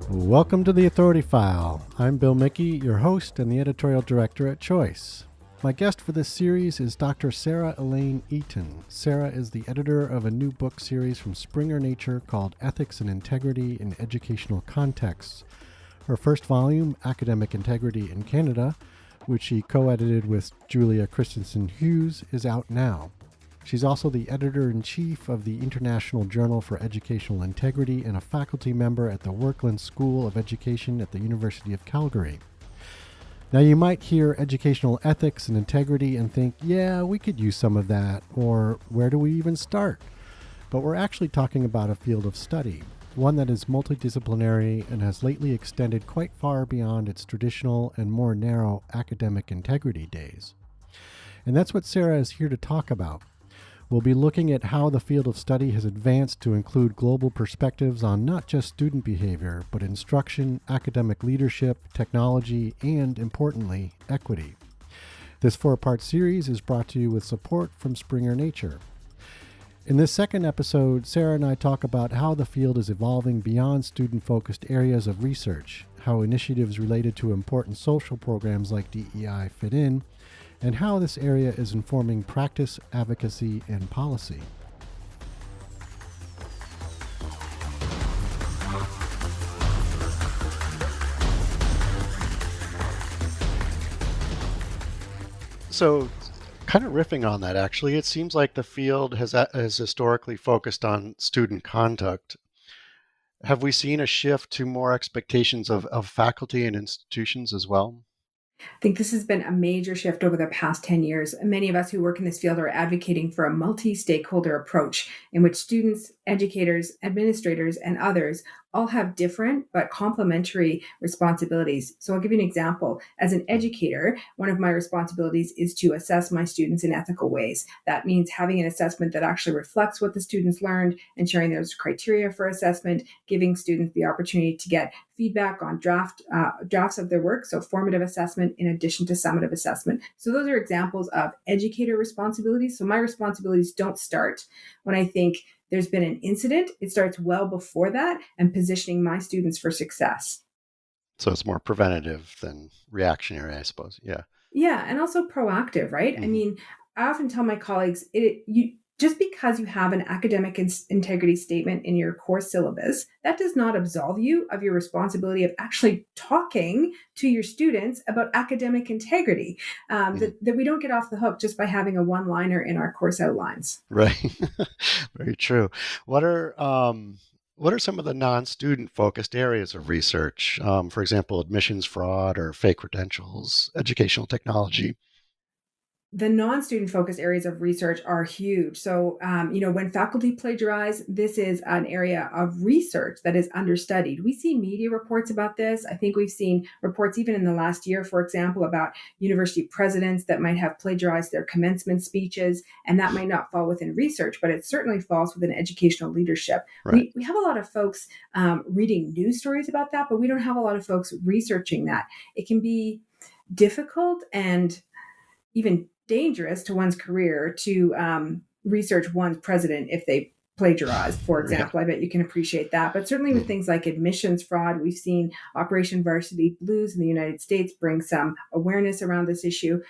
Welcome to the Authority File. I'm Bill Mickey, your host and the editorial director at Choice. My guest for this series is Dr. Sarah Elaine Eaton. Sarah is the editor of a new book series from Springer Nature called Ethics and Integrity in Educational Contexts. Her first volume, Academic Integrity in Canada, which she co-edited with Julia Christensen Hughes, is out now. She's also the editor-in-chief of the International Journal for Educational Integrity and a faculty member at the Workland School of Education at the University of Calgary. Now, you might hear educational ethics and integrity and think, yeah, we could use some of that, or where do we even start? But we're actually talking about a field of study, one that is multidisciplinary and has lately extended quite far beyond its traditional and more narrow academic integrity days. And that's what Sarah is here to talk about. We'll be looking at how the field of study has advanced to include global perspectives on not just student behavior, but instruction, academic leadership, technology, and, importantly, equity. This four-part series is brought to you with support from Springer Nature. In this second episode, Sarah and I talk about how the field is evolving beyond student-focused areas of research, how initiatives related to important social programs like DEI fit in, and how this area is informing practice, advocacy, and policy. So, kind of riffing on that, actually, it seems like the field has historically focused on student conduct. Have we seen a shift to more expectations of faculty and institutions as well? I think this has been a major shift over the past 10 years. Many of us who work in this field are advocating for a multi-stakeholder approach in which students, educators, administrators, and others all have different but complementary responsibilities. So I'll give you an example. As an educator, one of my responsibilities is to assess my students in ethical ways. That means having an assessment that actually reflects what the students learned, ensuring there's criteria for assessment, giving students the opportunity to get feedback on drafts of their work, so formative assessment in addition to summative assessment. So those are examples of educator responsibilities. So my responsibilities don't start when I think there's been an incident. It starts well before that and positioning my students for success. So it's more preventative than reactionary, I suppose. Yeah. Yeah, and also proactive, right? I Mm-hmm. mean, I often tell my colleagues, you just because you have an academic integrity statement in your course syllabus, that does not absolve you of your responsibility of actually talking to your students about academic integrity. That we don't get off the hook just by having a one-liner in our course outlines. Right. Very true. What are what are some of the non-student focused areas of research? For example, admissions fraud or fake credentials, educational technology. The non-student focused areas of research are huge. So, when faculty plagiarize, this is an area of research that is understudied. We see media reports about this. I think we've seen reports even in the last year, for example, about university presidents that might have plagiarized their commencement speeches, and that might not fall within research, but it certainly falls within educational leadership. Right. We have a lot of folks reading news stories about that, but we don't have a lot of folks researching that. It can be difficult and even dangerous to one's career to research one's president if they plagiarized, for Yeah. example. I bet you can appreciate that. But certainly with Mhm. things like admissions fraud, we've seen Operation Varsity Blues in the United States bring some awareness around this issue.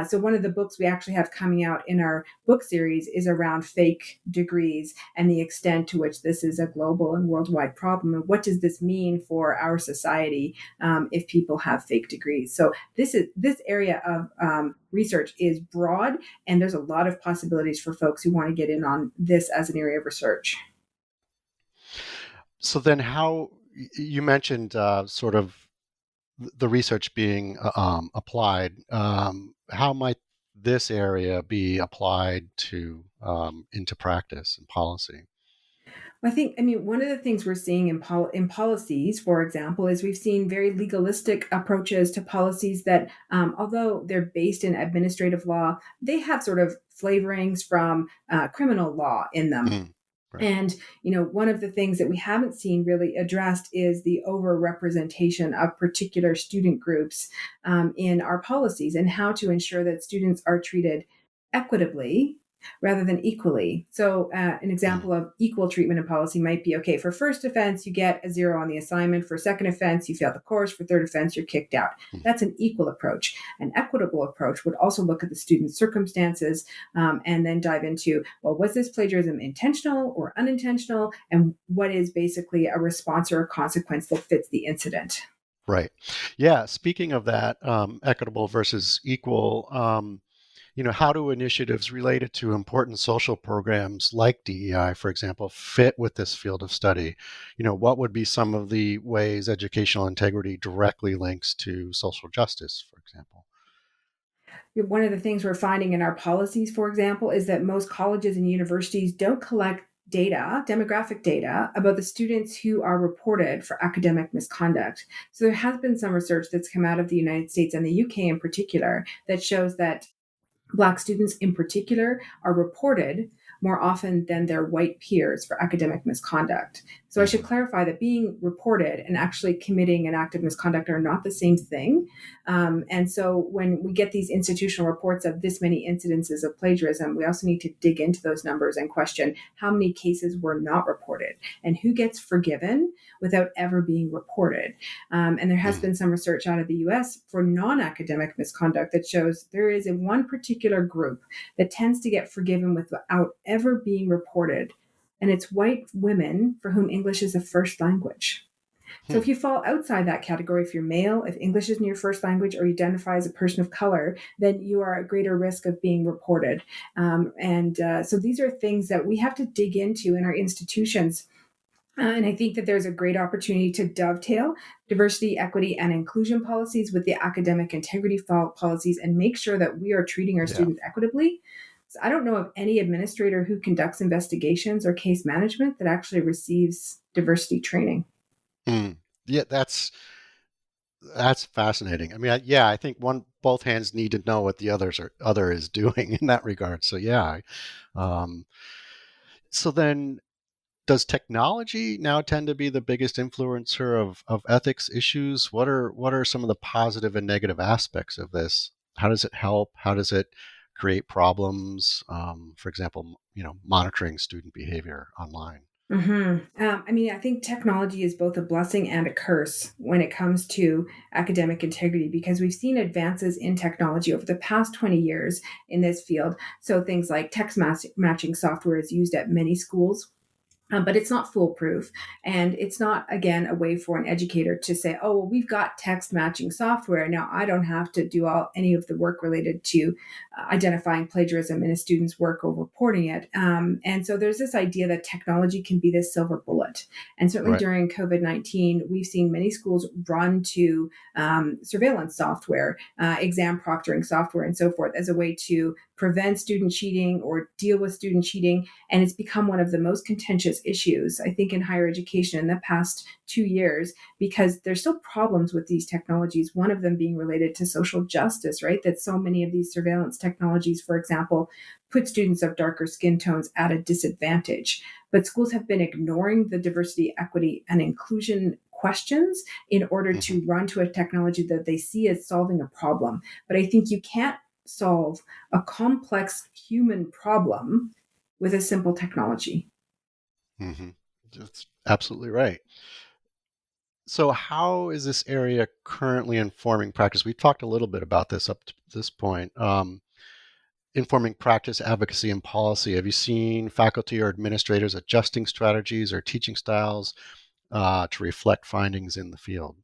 So one of the books we actually have coming out in our book series is around fake degrees and the extent to which this is a global and worldwide problem. And what does this mean for our society if people have fake degrees? So this area of research is broad, and there's a lot of possibilities for folks who want to get in on this as an area of research. So then, how you mentioned sort of the research being applied? How might this area be applied to into practice and policy? One of the things we're seeing in policies, for example, is we've seen very legalistic approaches to policies that, although they're based in administrative law, they have sort of flavorings from criminal law in them. Mm, right. And, one of the things that we haven't seen really addressed is the overrepresentation of particular student groups in our policies and how to ensure that students are treated equitably rather than equally. So, an Mm. example of equal treatment in policy might be, okay, for first offense, you get a 0 on the assignment. For second offense, you fail the course. For third offense, you're kicked out. Mm. That's an equal approach. An equitable approach would also look at the student's circumstances, and then dive into, well, was this plagiarism intentional or unintentional? And what is basically a response or a consequence that fits the incident? Right. Yeah. Speaking of that, equitable versus equal, how do initiatives related to important social programs like DEI, for example, fit with this field of study? What would be some of the ways educational integrity directly links to social justice, for example? One of the things we're finding in our policies, for example, is that most colleges and universities don't collect data, demographic data, about the students who are reported for academic misconduct. So there has been some research that's come out of the United States and the UK in particular that shows that Black students in particular are reported more often than their white peers for academic misconduct. So I should Hmm. clarify that being reported and actually committing an act of misconduct are not the same thing. And so when we get these institutional reports of this many incidences of plagiarism, we also need to dig into those numbers and question how many cases were not reported and who gets forgiven without ever being reported. And there has Hmm. been some research out of the US for non academic misconduct that shows there is a one particular group that tends to get forgiven without ever being reported. And it's white women for whom English is a first language. So Hmm. if you fall outside that category, if you're male, if English isn't your first language, or you identify as a person of color, then you are at greater risk of being reported. So these are things that we have to dig into in our institutions, and I think that there's a great opportunity to dovetail diversity, equity, and inclusion policies with the academic integrity policies and make sure that we are treating our Yeah. students equitably. So I don't know of any administrator who conducts investigations or case management that actually receives diversity training. Hmm. Yeah, that's fascinating. I mean, yeah, I think both hands need to know what the other is doing in that regard. So yeah. Um, so then, does technology now tend to be the biggest influencer of ethics issues? What are some of the positive and negative aspects of this? How does it help? How does it create problems? For example, monitoring student behavior online. I mean, I think technology is both a blessing and a curse when it comes to academic integrity because we've seen advances in technology over the past 20 years in this field. So things like matching software is used at many schools, but it's not foolproof. And it's not, again, a way for an educator to say, oh, well, we've got text matching software. Now I don't have to do any of the work related to identifying plagiarism in a student's work or reporting it. And so there's this idea that technology can be this silver bullet. And certainly Right. during COVID-19, we've seen many schools run to surveillance software, exam proctoring software, and so forth as a way to prevent student cheating or deal with student cheating. And it's become one of the most contentious issues, I think, in higher education in the past 2 years, because there's still problems with these technologies. One of them being related to social justice, right? That so many of these surveillance technologies, for example, put students of darker skin tones at a disadvantage. But schools have been ignoring the diversity, equity, and inclusion questions in order Hmm. to run to a technology that they see as solving a problem. But I think you can't solve a complex human problem with a simple technology. Hmm. That's absolutely right. So, how is this area currently informing practice? We've talked a little bit about this up to this point. Informing practice, advocacy, and policy. Have you seen faculty or administrators adjusting strategies or teaching styles to reflect findings in the field?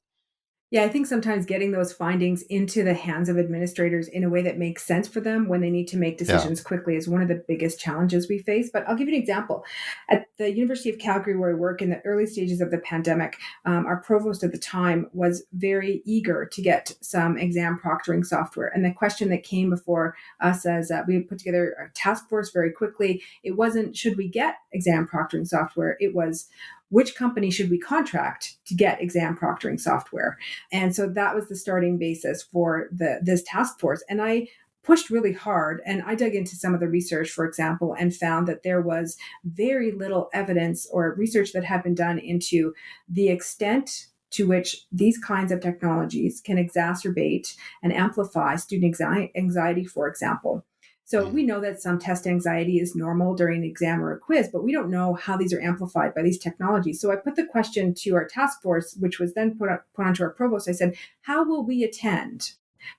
Yeah, I think sometimes getting those findings into the hands of administrators in a way that makes sense for them when they need to make Yeah. decisions quickly is one of the biggest challenges we face. But I'll give you an example. At the University of Calgary, where I work in the early stages of the pandemic, our provost at the time was very eager to get some exam proctoring software. And the question that came before us as we put together a task force very quickly, it wasn't should we get exam proctoring software? It was which company should we contract to get exam proctoring software? And so that was the starting basis for this task force. And I pushed really hard and I dug into some of the research, for example, and found that there was very little evidence or research that had been done into the extent to which these kinds of technologies can exacerbate and amplify student anxiety, for example. So we know that some test anxiety is normal during an exam or a quiz, but we don't know how these are amplified by these technologies. So I put the question to our task force, which was then put onto our provost. I said, how will we attend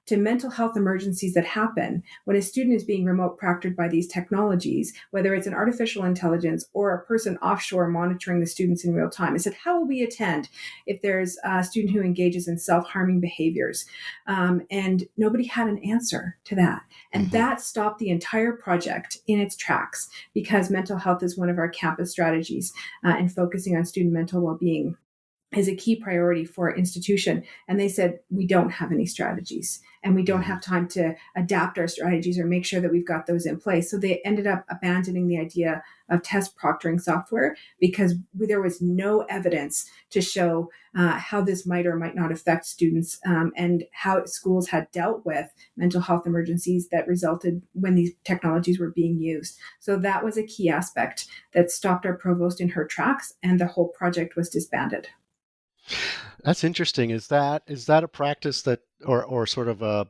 to mental health emergencies that happen when a student is being remote proctored by these technologies, whether it's an artificial intelligence or a person offshore monitoring the students in real time? I said, how will we attend if there's a student who engages in self-harming behaviors? And nobody had an answer to that. And that stopped the entire project in its tracks, because mental health is one of our campus strategies, and focusing on student mental well-being is a key priority for our institution. And they said, we don't have any strategies, and we don't have time to adapt our strategies or make sure that we've got those in place. So they ended up abandoning the idea of test proctoring software, because there was no evidence to show how this might or might not affect students, and how schools had dealt with mental health emergencies that resulted when these technologies were being used. So that was a key aspect that stopped our provost in her tracks, and the whole project was disbanded. That's interesting. Is that a practice that, or sort of a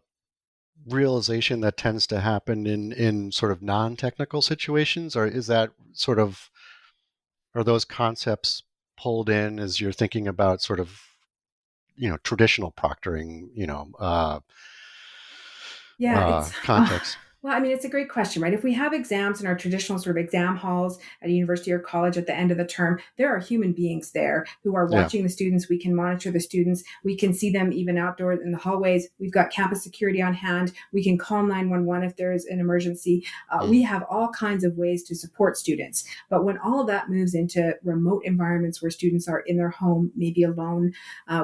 realization that tends to happen in sort of non-technical situations, or is that sort of, are those concepts pulled in as you're thinking about sort of, traditional proctoring, context? Well, I mean, it's a great question, right? If we have exams in our traditional sort of exam halls at a university or college at the end of the term, there are human beings there who are watching the students. We can monitor the students. We can see them even outdoors in the hallways. We've got campus security on hand. We can call 911 if there's an emergency. We have all kinds of ways to support students. But when all of that moves into remote environments where students are in their home, maybe alone,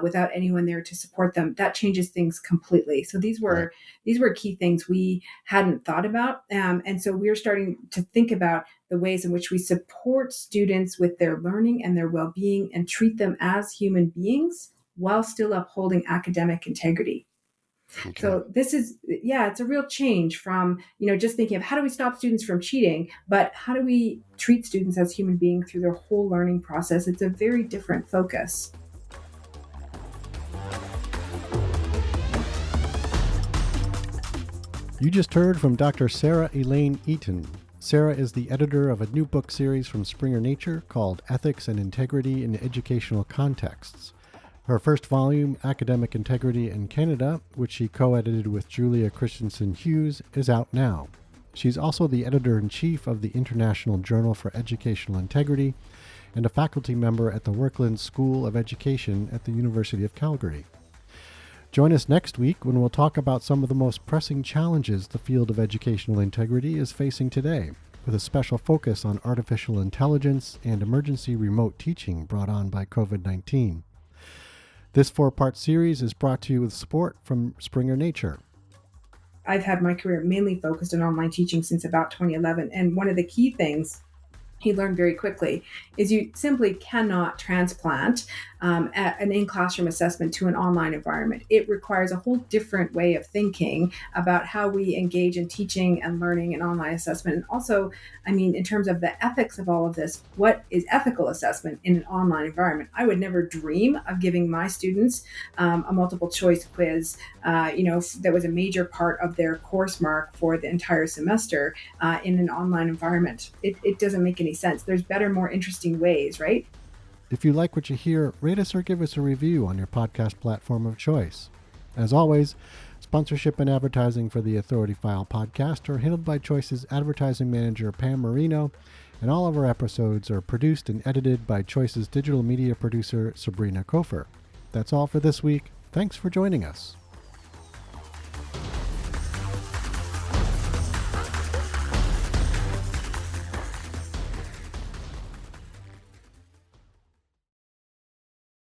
without anyone there to support them, that changes things completely. So these were key things we hadn't thought about. And so we're starting to think about the ways in which we support students with their learning and their well-being, and treat them as human beings while still upholding academic integrity. Okay. So this is, it's a real change from, just thinking of how do we stop students from cheating, but how do we treat students as human beings through their whole learning process? It's a very different focus. You just heard from Dr. Sarah Elaine Eaton. Sarah is the editor of a new book series from Springer Nature called Ethics and Integrity in Educational Contexts. Her first volume, Academic Integrity in Canada, which she co-edited with Julia Christensen Hughes, is out now. She's also the editor-in-chief of the International Journal for Educational Integrity and a faculty member at the Workland School of Education at the University of Calgary. Join us next week when we'll talk about some of the most pressing challenges the field of educational integrity is facing today, with a special focus on artificial intelligence and emergency remote teaching brought on by COVID-19. This 4-part series is brought to you with support from Springer Nature. I've had my career mainly focused on online teaching since about 2011, and one of the key things he learned very quickly is you simply cannot transplant an in-classroom assessment to an online environment. It requires a whole different way of thinking about how we engage in teaching and learning and online assessment. And also, in terms of the ethics of all of this, what is ethical assessment in an online environment? I would never dream of giving my students a multiple choice quiz, that was a major part of their course mark for the entire semester in an online environment. It doesn't make any sense. There's better, more interesting ways, right? If you like what you hear, rate us or give us a review on your podcast platform of choice. As always, sponsorship and advertising for the Authority File podcast are handled by Choice's advertising manager, Pam Marino, and all of our episodes are produced and edited by Choice's digital media producer, Sabrina Kofer. That's all for this week. Thanks for joining us.